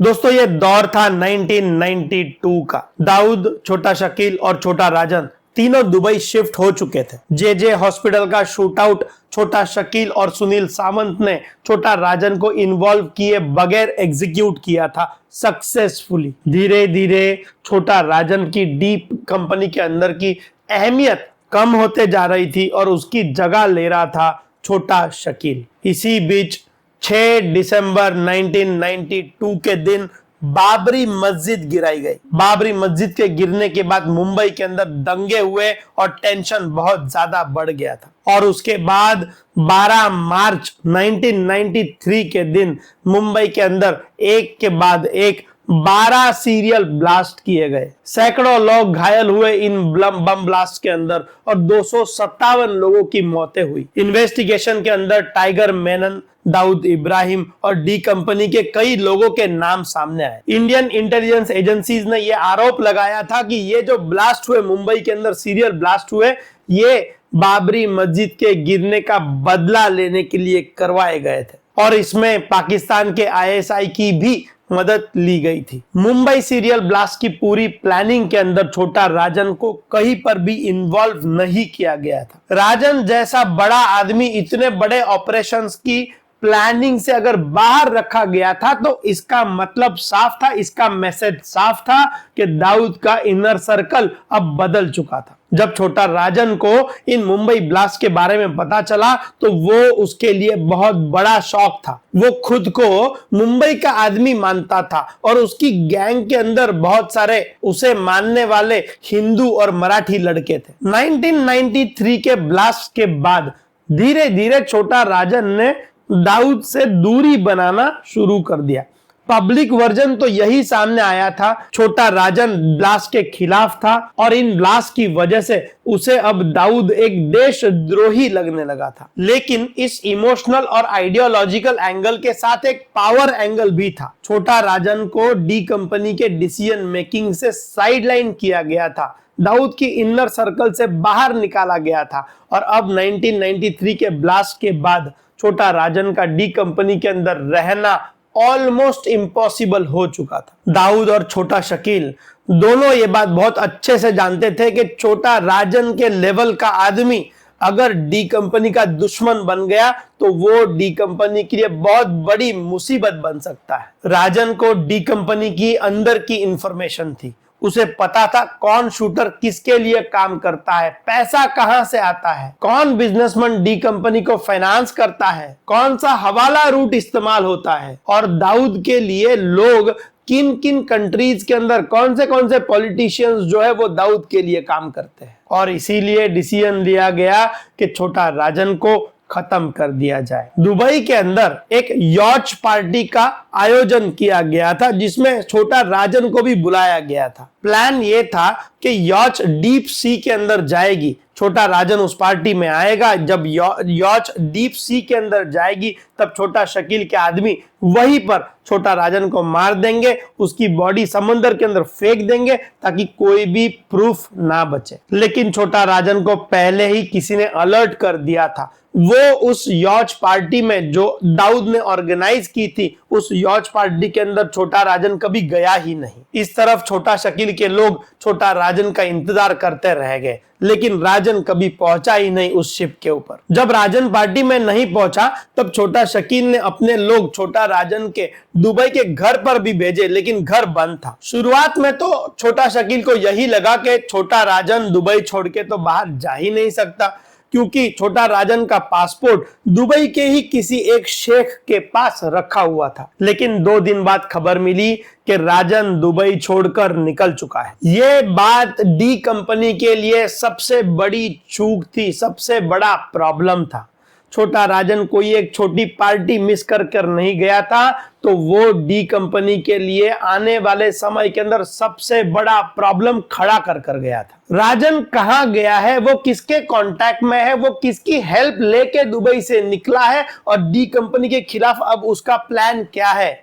दोस्तों ये दौर था 1992 का। दाऊद, छोटा शकील और छोटा राजन तीनों दुबई शिफ्ट हो चुके थे। जे हॉस्पिटल का शूटआउट छोटा शकील और सुनील सावंत ने छोटा राजन को इन्वॉल्व किए बगैर एग्जीक्यूट किया था सक्सेसफुली। धीरे धीरे छोटा राजन की डीप कंपनी के अंदर की अहमियत कम होते जा रही थी और उसकी जगह ले रहा था छोटा शकील। इसी बीच 6 दिसंबर 1992 के दिन बाबरी मस्जिद गिराई गई। बाबरी मस्जिद के गिरने के बाद मुंबई के अंदर दंगे हुए और टेंशन बहुत ज्यादा बढ़ गया था। और उसके बाद 12 मार्च 1993 के दिन मुंबई के अंदर एक के बाद एक 12 सीरियल ब्लास्ट किए गए। सैकड़ों लोग घायल हुए इन बम ब्लास्ट के अंदर और 257 लोगों की मौतें हुई। इन्वेस्टिगेशन के अंदर टाइगर मेनन, दाऊद इब्राहिम और डी कंपनी के कई लोगों के नाम सामने आए। इंडियन इंटेलिजेंस एजेंसीज ने यह आरोप लगाया था कि ये जो ब्लास्ट हुए, मुंबई के अंदर सीरियल ब्लास्ट हुए, ये बाबरी मस्जिद के गिरने का बदला लेने के लिए करवाए गए थे और इसमें पाकिस्तान के आईएसआई की भी मदद ली गई थी। मुंबई सीरियल ब्लास्ट की पूरी प्लानिंग के अंदर छोटा राजन को कहीं पर भी इन्वॉल्व नहीं किया गया था। राजन जैसा बड़ा आदमी इतने बड़े ऑपरेशंस की प्लानिंग से अगर बाहर रखा गया था तो इसका मतलब साफ था, इसका मैसेज साफ था कि दाऊद का इनर सर्कल अब बदल चुका था। जब छोटा राजन को इन मुंबई ब्लास्ट के बारे में पता चला तो वो उसके लिए बहुत बड़ा शॉक था। वो खुद को मुंबई का आदमी मानता था और उसकी गैंग के अंदर बहुत सारे उसे मानने वाले हिंदू और मराठी लड़के थे। 1993 के ब्लास्ट के बाद धीरे धीरे छोटा राजन ने दाऊद से दूरी बनाना शुरू कर दिया। पब्लिक वर्जन तो यही सामने आया था, छोटा राजन ब्लास्ट के खिलाफ था और इन ब्लास्ट की वजह से उसे अब दाऊद एक देशद्रोही लगने लगा था। लेकिन इस इमोशनल और आइडियोलॉजिकल एंगल के साथ एक पावर एंगल भी था। छोटा राजन को डी कंपनी के डिसीजन मेकिंग से साइडलाइन किया गया था, दाऊद की इनर सर्कल से बाहर निकाला गया था और अब 1993 के ब्लास्ट के बाद छोटा राजन का डी कंपनी के अंदर रहना ऑलमोस्ट इम्पॉसिबल हो चुका था। दाऊद और छोटा शकील दोनों ये बात बहुत अच्छे से जानते थे कि छोटा राजन के लेवल का आदमी अगर डी कंपनी का दुश्मन बन गया तो वो डी कंपनी के लिए बहुत बड़ी मुसीबत बन सकता है। राजन को डी कंपनी की अंदर की इंफॉर्मेशन थी, उसे पता था कौन शूटर किसके लिए काम करता है, पैसा कहां से आता है, कौन बिजनेसमैन डी कंपनी को फाइनेंस करता है, कौन सा हवाला रूट इस्तेमाल होता है और दाऊद के लिए लोग किन किन कंट्रीज के अंदर कौन से पॉलिटिशियंस जो है वो दाऊद के लिए काम करते हैं। और इसीलिए डिसीजन लिया गया कि छोटा राजन को खत्म कर दिया जाए। दुबई के अंदर एक यॉच पार्टी का आयोजन किया गया था जिसमें छोटा राजन को भी बुलाया गया था। प्लान ये था कि यॉच डीप सी के अंदर जाएगी, छोटा राजन उस पार्टी में आएगा। जब यॉच डीप सी के अंदर जाएगी तब छोटा शकील के आदमी वहीं पर छोटा राजन को मार देंगे, उसकी बॉडी समंदर के अंदर फेंक देंगे ताकि कोई भी प्रूफ ना बचे। लेकिन छोटा राजन को पहले ही किसी ने अलर्ट कर दिया था। वो उस यॉच पार्टी में जो दाऊद ने ऑर्गेनाइज की थी, उस यॉच पार्टी के अंदर छोटा राजन कभी गया ही नहीं। इस तरफ छोटा शकील के लोग छोटा राजन का इंतजार करते रह गए, लेकिन राजन कभी पहुंचा ही नहीं उस शिप के ऊपर। जब राजन पार्टी में नहीं पहुंचा तब छोटा शकील ने अपने लोग छोटा राजन के दुबई के घर पर भी भेजे, लेकिन घर बंद था। शुरुआत में तो छोटा शकील को यही लगा कि छोटा राजन दुबई छोड़ के तो बाहर जा ही नहीं सकता, क्योंकि छोटा राजन का पासपोर्ट दुबई के ही किसी एक शेख के पास रखा हुआ था। लेकिन 2 दिन बाद खबर मिली कि राजन दुबई छोड़कर निकल चुका है। ये बात डी कंपनी के लिए सबसे बड़ी चूक थी, सबसे बड़ा प्रॉब्लम था। छोटा राजन कोई एक छोटी पार्टी मिस कर नहीं गया था तो वो डी कंपनी के लिए आने वाले समय के अंदर सबसे बड़ा प्रॉब्लम खड़ा कर गया था। राजन कहां गया है, वो किसके कांटेक्ट में है, वो किसकी हेल्प लेके दुबई से निकला है और डी कंपनी के खिलाफ अब उसका प्लान क्या है,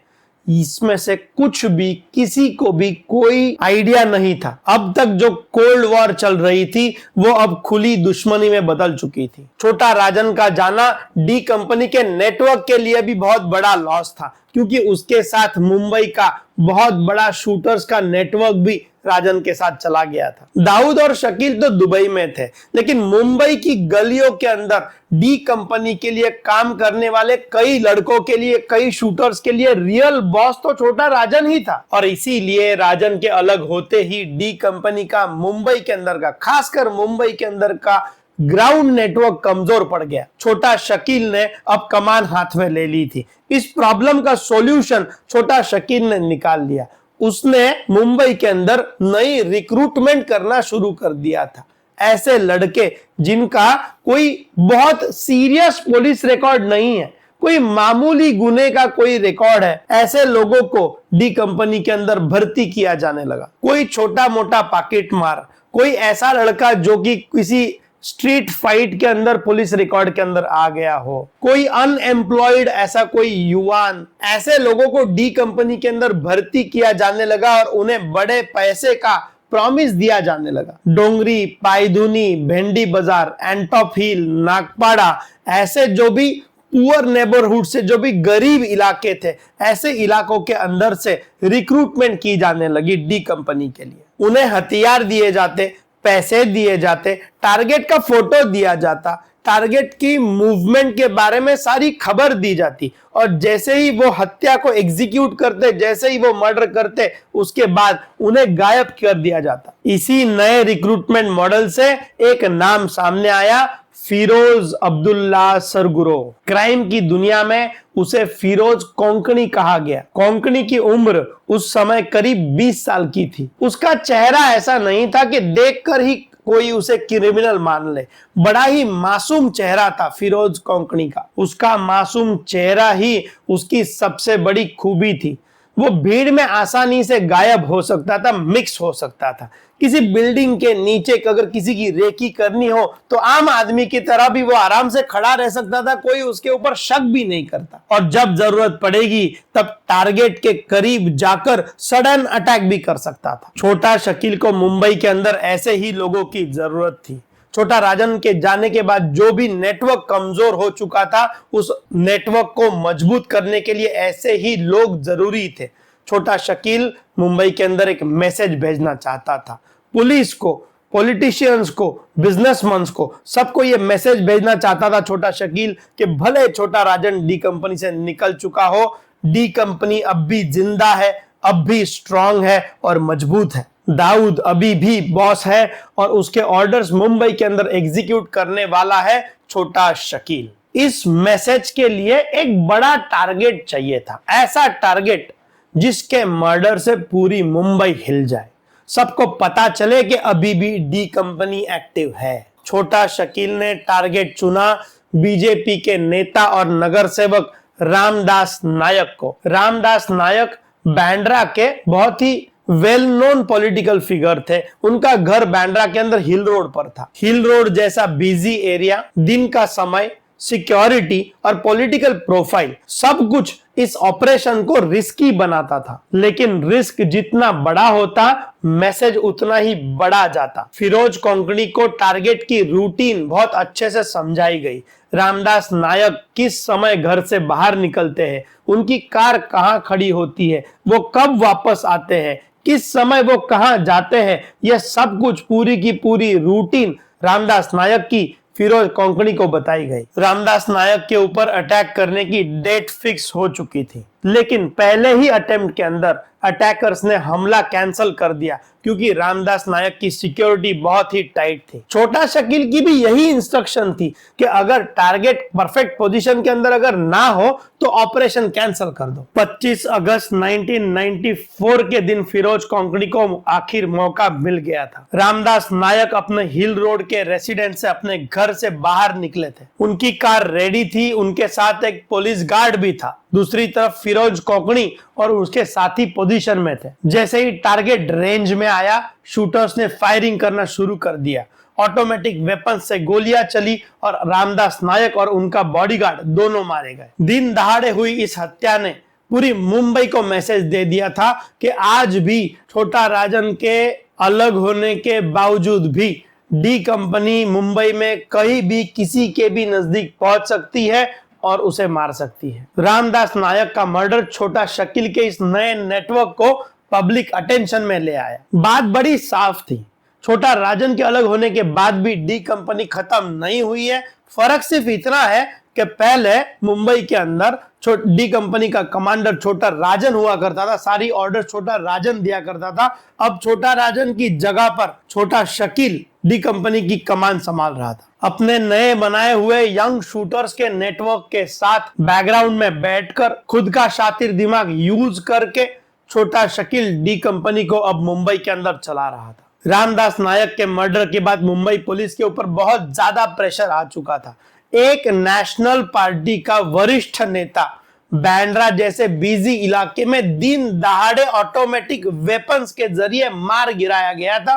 इसमें से कुछ भी किसी को भी कोई आइडिया नहीं था। अब तक जो कोल्ड वॉर चल रही थी वो अब खुली दुश्मनी में बदल चुकी थी। छोटा राजन का जाना डी कंपनी के नेटवर्क के लिए भी बहुत बड़ा लॉस था, क्योंकि उसके साथ मुंबई का बहुत बड़ा शूटर्स का नेटवर्क भी राजन के साथ चला गया था। दाऊद और शकील तो दुबई में थे, लेकिन मुंबई की गलियों के अंदर डी कंपनी के लिए काम करने वाले कई लड़कों के लिए, कई शूटर्स के लिए रियल बॉस तो छोटा राजन ही था। और इसीलिए राजन के अलग होते ही डी कंपनी का मुंबई के अंदर का, खासकर मुंबई के अंदर का ग्राउंड नेटवर्क कमजोर पड़ गया। छोटा शकील ने अब कमान हाथ में ले ली थी। इस प्रॉब्लम का सॉल्यूशन छोटा शकील ने निकाल लिया। उसने मुंबई के अंदर नई रिक्रूटमेंट करना शुरू कर दिया था। ऐसे लड़के जिनका कोई बहुत सीरियस पुलिस रिकॉर्ड नहीं है, कोई मामूली गुने का कोई रिकॉर्ड है, ऐसे लोगों को डी कंपनी के अंदर भर्ती किया जाने लगा। कोई छोटा मोटा पॉकेट मार, कोई ऐसा लड़का जो कि किसी स्ट्रीट फाइट के अंदर पुलिस रिकॉर्ड के अंदर आ गया हो, कोई अनएम्प्लॉयड ऐसा कोई युवान, ऐसे लोगों को डी कंपनी के अंदर भर्ती किया जाने लगा और उन्हें बड़े पैसे का प्रॉमिस दिया जाने लगा। डोंगरी, पायधुनी, भेंडी बाजार, एंटॉप हिल, नागपाड़ा, ऐसे जो भी पुअर नेबरहुड से जो भी गरीब इलाके थे, ऐसे इलाकों के अंदर से रिक्रूटमेंट की जाने लगी डी कंपनी के लिए। उन्हें हथियार दिए जाते, पैसे दिए जाते, टारगेट का फोटो दिया जाता, टारगेट की मूवमेंट के बारे में सारी खबर दी जाती, और जैसे ही वो हत्या को एग्जीक्यूट करते, जैसे ही वो मर्डर करते, उसके बाद उन्हें गायब कर दिया जाता। इसी नए रिक्रूटमेंट मॉडल से एक नाम सामने आया, फिरोज अब्दुल्ला सरगुरो। क्राइम की दुनिया में उसे फिरोज कोंकणी कहा गया। कोंकणी की उम्र उस समय करीब 20 साल की थी। उसका चेहरा ऐसा नहीं था कि देखकर ही कोई उसे क्रिमिनल मान ले। बड़ा ही मासूम चेहरा था फिरोज कोंकणी का। उसका मासूम चेहरा ही उसकी सबसे बड़ी खूबी थी। वो भीड़ में आसानी से गायब हो सकता था, मिक्स हो सकता था। किसी बिल्डिंग के नीचे अगर किसी की रेकी करनी हो तो आम आदमी की तरह भी वो आराम से खड़ा रह सकता था, कोई उसके ऊपर शक भी नहीं करता। और जब जरूरत पड़ेगी तब टारगेट के करीब जाकर सडन अटैक भी कर सकता था। छोटा शकील को मुंबई के अंदर ऐसे ही लोगों की जरूरत थी। छोटा राजन के जाने के बाद जो भी नेटवर्क कमजोर हो चुका था, उस नेटवर्क को मजबूत करने के लिए ऐसे ही लोग जरूरी थे। छोटा शकील मुंबई के अंदर एक मैसेज भेजना चाहता था, पुलिस को, पॉलिटिशियंस को, बिजनेसमैन को, सबको ये मैसेज भेजना चाहता था छोटा शकील कि भले छोटा राजन डी कंपनी से निकल चुका हो, डी कंपनी अब भी जिंदा है, अब भी स्ट्रांग है और मजबूत है। दाऊद अभी भी बॉस है और उसके ऑर्डर्स मुंबई के अंदर एग्जीक्यूट करने वाला है छोटा शकील। इस मैसेज के लिए एक बड़ा टारगेट चाहिए था, ऐसा टारगेट जिसके मर्डर से पूरी मुंबई हिल जाए, सबको पता चले कि अभी भी डी कंपनी एक्टिव है। छोटा शकील ने टारगेट चुना बीजेपी के नेता और नगर सेवक रामदास नायक को। रामदास नायक बांद्रा के बहुत ही वेल नोन पॉलिटिकल फिगर थे। उनका घर बांद्रा के अंदर हिल रोड पर था। हिल रोड जैसा बिजी एरिया, दिन का समय, सिक्योरिटी और पॉलिटिकल प्रोफाइल, सब कुछ इस ऑपरेशन को रिस्की बनाता था। लेकिन रिस्क जितना बड़ा होता, मैसेज उतना ही बड़ा जाता। फिरोज कोंकणी को टारगेट की रूटीन बहुत अच्छे से समझाई गई। रामदास नायक किस समय घर से बाहर निकलते हैं, उनकी कार कहां खड़ी होती है, वो कब वापस आते हैं, किस समय वो कहां जाते हैं, यह सब कुछ पूरी की पूरी रूटीन रामदास नायक की फिरोज कोंकणी को बताई गई। रामदास नायक के ऊपर अटैक करने की डेट फिक्स हो चुकी थी, लेकिन पहले ही अटेम्प्ट के अंदर अटैकर्स ने हमला कैंसिल कर दिया क्योंकि रामदास नायक की सिक्योरिटी बहुत ही टाइट थी। छोटा शकील की भी यही इंस्ट्रक्शन थी कि अगर टारगेट परफेक्ट पोजीशन के अंदर अगर ना हो तो ऑपरेशन कैंसिल कर दो। 25 अगस्त 1994 के दिन फिरोज कोंकणी को आखिर मौका मिल गया था। रामदास नायक अपने हिल रोड के रेसिडेंस से अपने घर से बाहर निकले थे। उनकी कार रेडी थी, उनके साथ एक पुलिस गार्ड भी था। दूसरी तरफ फिरोज कोंकणी और उसके साथी पोजीशन में थे। जैसे ही टारगेट रेंज में आया, शूटर्स ने फायरिंग करना शुरू कर दिया। ऑटोमेटिक वेपन से गोलियां चली और रामदास नायक और उनका बॉडीगार्ड दोनों मारे गए। दिन दहाड़े हुई इस हत्या ने पूरी मुंबई को मैसेज दे दिया था कि आज भी छोटा राजन के अलग होने के बावजूद भी डी कंपनी मुंबई में कहीं भी किसी के भी नजदीक पहुंच सकती है और उसे मार सकती है। रामदास नायक का मर्डर छोटा शकील के इस नए नेटवर्क को पब्लिक अटेंशन में ले आया। बात बड़ी साफ थी, छोटा राजन के अलग होने के बाद भी डी कंपनी खत्म नहीं हुई है। फर्क सिर्फ इतना है कि पहले मुंबई के अंदर डी कंपनी का कमांडर छोटा राजन हुआ करता था, सारी ऑर्डर छोटा राजन दिया करता था। अब छोटा राजन की जगह पर छोटा शकील डी कंपनी की कमान संभाल रहा था। अपने नए बनाए हुए यंग शूटर्स के नेटवर्क के साथ बैकग्राउंड में बैठकर खुद का शातिर दिमाग यूज करके छोटा शकील डी कंपनी को अब मुंबई के अंदर चला रहा था। रामदास नायक के मर्डर के बाद मुंबई पुलिस के ऊपर बहुत ज्यादा प्रेशर आ चुका था। एक नेशनल पार्टी का वरिष्ठ नेता बांद्रा जैसे बिजी इलाके में दिन दहाड़े ऑटोमेटिक वेपन्स के जरिए मार गिराया गया था।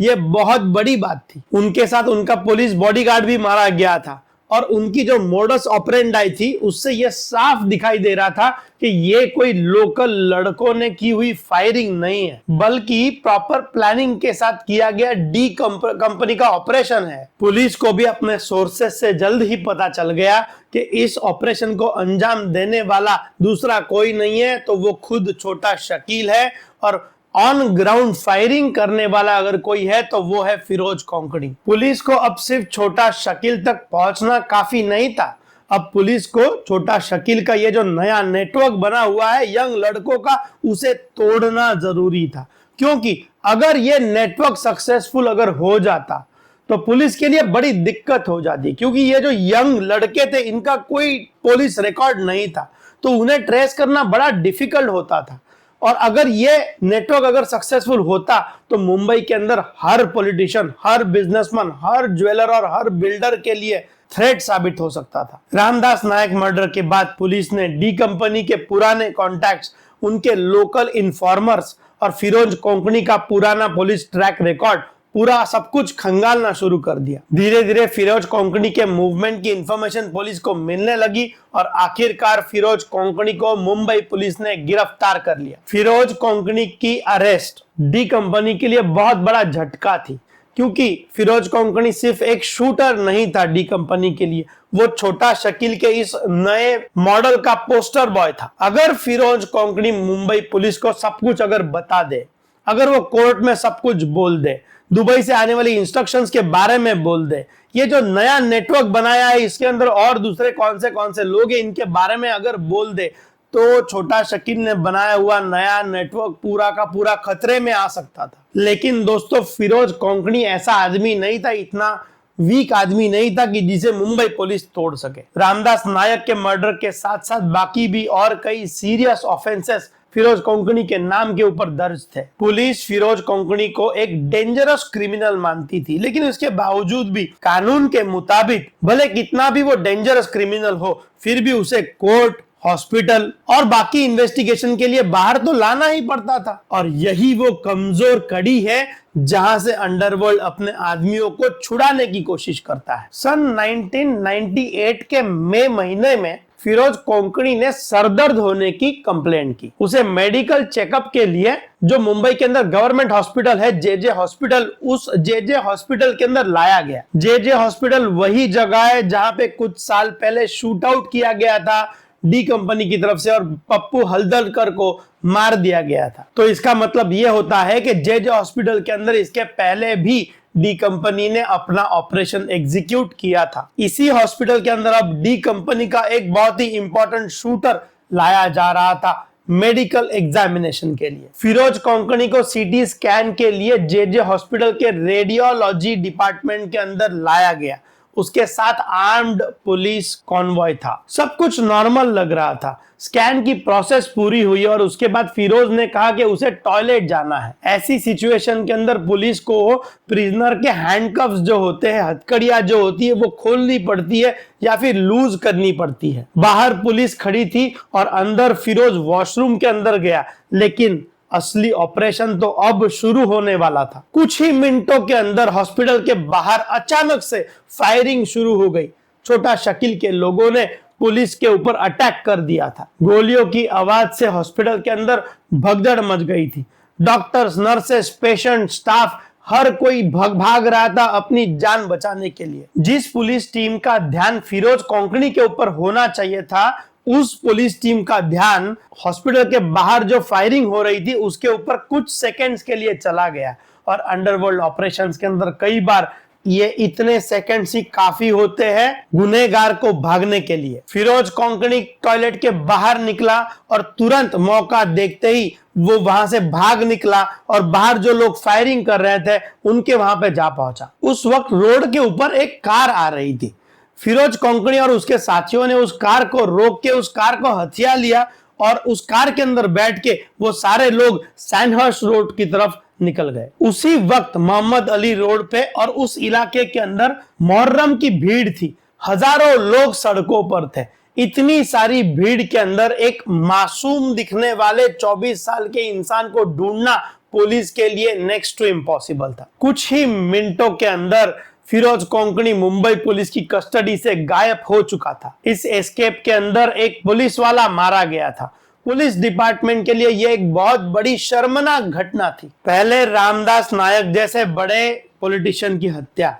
यह बहुत बड़ी बात थी। उनके साथ उनका पुलिस बॉडीगार्ड भी मारा गया था और उनकी जो मोडस ऑपरेंडाई थी उससे यह साफ दिखाई दे रहा था कि ये कोई लोकल लड़कों ने की हुई फायरिंग नहीं है, बल्कि प्रॉपर प्लानिंग के साथ किया गया डी कंपनी का ऑपरेशन है। पुलिस को भी अपने सोर्सेस से जल्द ही पता चल गया कि इस ऑपरेशन को अंजाम देने वाला दूसरा कोई नहीं है, तो वो खुद छोटा शकील है। और ऑन ग्राउंड फायरिंग करने वाला अगर कोई है तो वो है फिरोज कोंकणी। पुलिस को अब सिर्फ छोटा शकील तक पहुंचना काफी नहीं था, अब पुलिस को छोटा शकील का ये जो नया नेटवर्क बना हुआ है यंग लड़कों का, उसे तोड़ना जरूरी था। क्योंकि अगर ये नेटवर्क सक्सेसफुल अगर हो जाता तो पुलिस के लिए बड़ी दिक्कत हो जाती, क्योंकि ये जो यंग लड़के थे इनका कोई पुलिस रिकॉर्ड नहीं था, तो उन्हें ट्रेस करना बड़ा डिफिकल्ट होता था। और अगर ये नेटवर्क अगर सक्सेसफुल होता तो मुंबई के अंदर हर पॉलिटिशियन, हर बिजनेसमैन, हर ज्वेलर और हर बिल्डर के लिए थ्रेट साबित हो सकता था। रामदास नायक मर्डर के बाद पुलिस ने डी कंपनी के पुराने कॉन्टैक्ट्स, उनके लोकल इन्फॉर्मर्स और फिरोज कोंकणी का पुराना पुलिस ट्रैक रिकॉर्ड पूरा सब कुछ खंगालना शुरू कर दिया। धीरे धीरे फिरोज कोंकणी के मूवमेंट की इंफॉर्मेशन पुलिस को मिलने लगी और आखिरकार फिरोज कोंकणी को मुंबई पुलिस ने गिरफ्तार कर लिया। फिरोज कोंकणी की अरेस्ट डी कंपनी के लिए बहुत बड़ा झटका थी, क्योंकि फिरोज कोंकणी सिर्फ एक शूटर नहीं था डी कंपनी के लिए, वो छोटा शकील के इस नए मॉडल का पोस्टर बॉय था। अगर फिरोज कोंकणी मुंबई पुलिस को सब कुछ अगर बता दे, अगर वो कोर्ट में सब कुछ बोल दे, दुबई से आने वाली इंस्ट्रक्शंस के बारे में बोल दे, ये जो नया नेटवर्क बनाया है इसके अंदर और दूसरे कौन से लोग हैं इनके बारे में अगर बोल दे, तो छोटा शकील ने बनाया हुआ नया नेटवर्क पूरा का पूरा खतरे में आ सकता था। लेकिन दोस्तों, फिरोज कोंकणी ऐसा आदमी नहीं था, इतना वीक आदमी नहीं था कि जिसे मुंबई पुलिस तोड़ सके। रामदास नायक के मर्डर के साथ साथ बाकी भी और कई सीरियस ऑफेंसेस फिरोज कोंकणी के नाम के ऊपर दर्ज थे। पुलिस फिरोज कोंकणी को एक डेंजरस क्रिमिनल मानती थी, लेकिन इसके बावजूद भी कानून के मुताबिक भले कितना भी वो डेंजरस क्रिमिनल हो, फिर भी उसे कोर्ट, हॉस्पिटल और बाकी इन्वेस्टिगेशन के लिए बाहर तो लाना ही पड़ता था। और यही वो कमजोर कड़ी है जहां से अंडरवर्ल्ड अपने आदमियों को छुड़ाने की कोशिश करता है। सन 1998 के मई महीने में फिरोज कोंकणी ने सरदर्द होने की कंप्लेंट की। उसे मेडिकल चेकअप के लिए जो मुंबई के अंदर गवर्नमेंट हॉस्पिटल है जेजे हॉस्पिटल, उस जेजे हॉस्पिटल के अंदर लाया गया। जेजे हॉस्पिटल वही जगह है जहां पे कुछ साल पहले शूट आउट किया गया था डी कंपनी की तरफ से और पप्पू हल्दरकर को मार दिया गया था। तो इसका मतलब यह होता है कि जेजे हॉस्पिटल के अंदर इसके पहले भी डी कंपनी ने अपना ऑपरेशन एग्जीक्यूट किया था। इसी हॉस्पिटल के अंदर अब डी कंपनी का एक बहुत ही इंपॉर्टेंट शूटर लाया जा रहा था मेडिकल एग्जामिनेशन के लिए। फिरोज कोंकणी को सीटी स्कैन के लिए जेजे हॉस्पिटल के रेडियोलॉजी डिपार्टमेंट के अंदर लाया गया। उसके साथ आर्म्ड पुलिस कॉन्वॉय था। सब कुछ नॉर्मल लग रहा था। स्कैन की प्रोसेस पूरी हुई और उसके बाद फिरोज ने कहा कि उसे टॉयलेट जाना है। ऐसी सिचुएशन के अंदर पुलिस को प्रिजनर के हैंडकफ्स जो होते हैं, हथकड़ियां जो होती है, वो खोलनी पड़ती है या फिर लूज करनी पड़ती है। बाहर पुलिस खड़ी थी और अंदर फिरोज वॉशरूम के अंदर गया, लेकिन असली ऑपरेशन तो अब शुरू होने वाला था। कुछ ही मिनटों के अंदर हॉस्पिटल के बाहर अचानक से फायरिंग शुरू हो गई। छोटा शकील के लोगों ने पुलिस के ऊपर अटैक कर दिया था। गोलियों की आवाज से हॉस्पिटल के अंदर भगदड़ मच गई थी। डॉक्टर्स, नर्सेस, पेशेंट, स्टाफ हर कोई भाग रहा था अपनी जान बचाने के लिए। जिस पुलिस टीम का ध्यान फिरोज कोंकणी के ऊपर होना चाहिए था, उस पुलिस टीम का ध्यान हॉस्पिटल के बाहर जो फायरिंग हो रही थी उसके ऊपर कुछ सेकंड्स के लिए चला गया। और अंडरवर्ल्ड ऑपरेशंस के अंदर कई बार ये इतने सेकंड्स ही काफी होते हैं गुनहगार को भागने के लिए। फिरोज कोंकणी टॉयलेट के बाहर निकला और तुरंत मौका देखते ही वो वहां से भाग निकला और बाहर जो लोग फायरिंग कर रहे थे उनके वहां पे जा पहुंचा। उस वक्त रोड के ऊपर एक कार आ रही थी। फिरोज कोंकणी और उसके साथियों ने उस कार को रोक के उस कार को हथिया लिया और उस कार के अंदर बैठ के वो सारे लोग सैंडहर्स्ट रोड की तरफ निकल गए। उसी वक्त मोहम्मद अली रोड पे और उस इलाके के अंदर मुहर्रम की भीड़ थी। हजारों लोग सड़कों पर थे। इतनी सारी भीड़ के अंदर एक मासूम दिखने वाले 24 साल के इंसान को ढूंढना पुलिस के लिए नेक्स्ट टू इम्पॉसिबल था। कुछ ही मिनटों के अंदर फिरोज कोंकणी मुंबई पुलिस की कस्टडी से गायब हो चुका था। इस एस्केप के अंदर एक पुलिस वाला मारा गया था। पुलिस डिपार्टमेंट के लिए यह एक बहुत बड़ी शर्मनाक घटना थी। पहले रामदास नायक जैसे बड़े पॉलिटिशियन की हत्या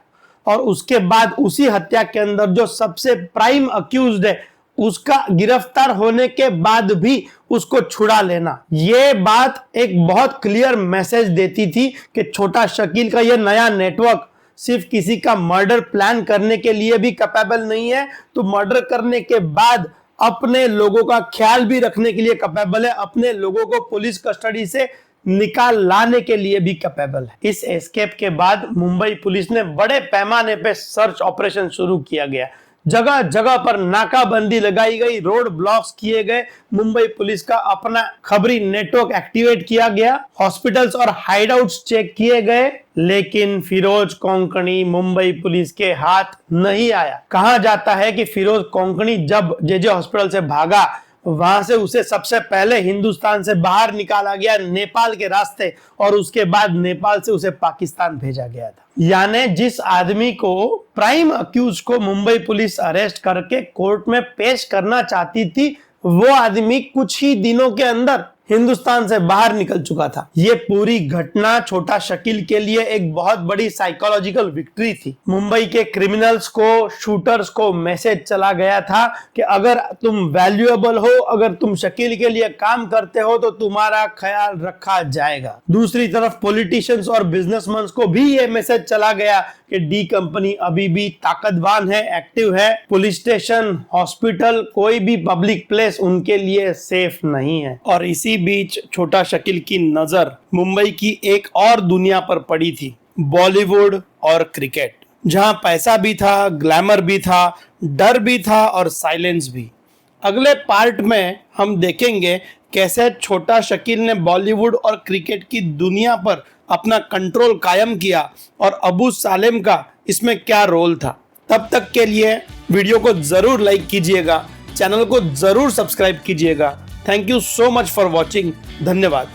और उसके बाद उसी हत्या के अंदर जो सबसे प्राइम अक्यूज्ड है उसका गिरफ्तार होने के बाद भी उसको छुड़ा लेना, ये बात एक बहुत क्लियर मैसेज देती थी कि छोटा शकील का यह नया नेटवर्क सिर्फ किसी का मर्डर प्लान करने के लिए भी कैपेबल नहीं है, तो मर्डर करने के बाद अपने लोगों का ख्याल भी रखने के लिए कैपेबल है, अपने लोगों को पुलिस कस्टडी से निकाल लाने के लिए भी कैपेबल है। इस एस्केप के बाद मुंबई पुलिस ने बड़े पैमाने पे सर्च ऑपरेशन शुरू किया गया। जगह जगह पर नाकाबंदी लगाई गई, रोड ब्लॉक्स किए गए, मुंबई पुलिस का अपना खबरी नेटवर्क एक्टिवेट किया गया, हॉस्पिटल्स और हाइडआउट्स चेक किए गए, लेकिन फिरोज कोंकणी मुंबई पुलिस के हाथ नहीं आया। कहा जाता है कि फिरोज कोंकणी जब जेजे हॉस्पिटल से भागा, वहां से उसे सबसे पहले हिंदुस्तान से बाहर निकाला गया नेपाल के रास्ते और उसके बाद नेपाल से उसे पाकिस्तान भेजा गया था। यानी जिस आदमी को प्राइम अक्यूज को मुंबई पुलिस अरेस्ट करके कोर्ट में पेश करना चाहती थी, वो आदमी कुछ ही दिनों के अंदर हिंदुस्तान से बाहर निकल चुका था। ये पूरी घटना छोटा शकील के लिए एक बहुत बड़ी साइकोलॉजिकल विक्ट्री थी। मुंबई के क्रिमिनल्स को, शूटर्स को मैसेज चला गया था कि अगर तुम वैल्यूएबल हो, अगर तुम शकील के लिए काम करते हो तो तुम्हारा ख्याल रखा जाएगा। दूसरी तरफ पॉलिटिशियंस और बिजनेसमैन को भी ये मैसेज चला गया कि डी कंपनी अभी भी ताकतवान है, एक्टिव है। पुलिस स्टेशन, हॉस्पिटल, कोई भी पब्लिक प्लेस उनके लिए सेफ नहीं है। और इसी बीच छोटा शकील की नजर मुंबई की एक और दुनिया पर पड़ी थी, बॉलीवुड और क्रिकेट, जहां पैसा भी था, ग्लैमर भी था, डर भी था और साइलेंस भी। अगले पार्ट में हम देखेंगे कैसे छोटा शकील ने बॉलीवुड और क्रिकेट की दुनिया पर अपना कंट्रोल कायम किया और अबू सालेम का इसमें क्या रोल था। तब तक के लिए वीडियो को जरूर लाइक कीजिएगा, चैनल को जरूर सब्सक्राइब कीजिएगा। Thank you so much for watching. धन्यवाद।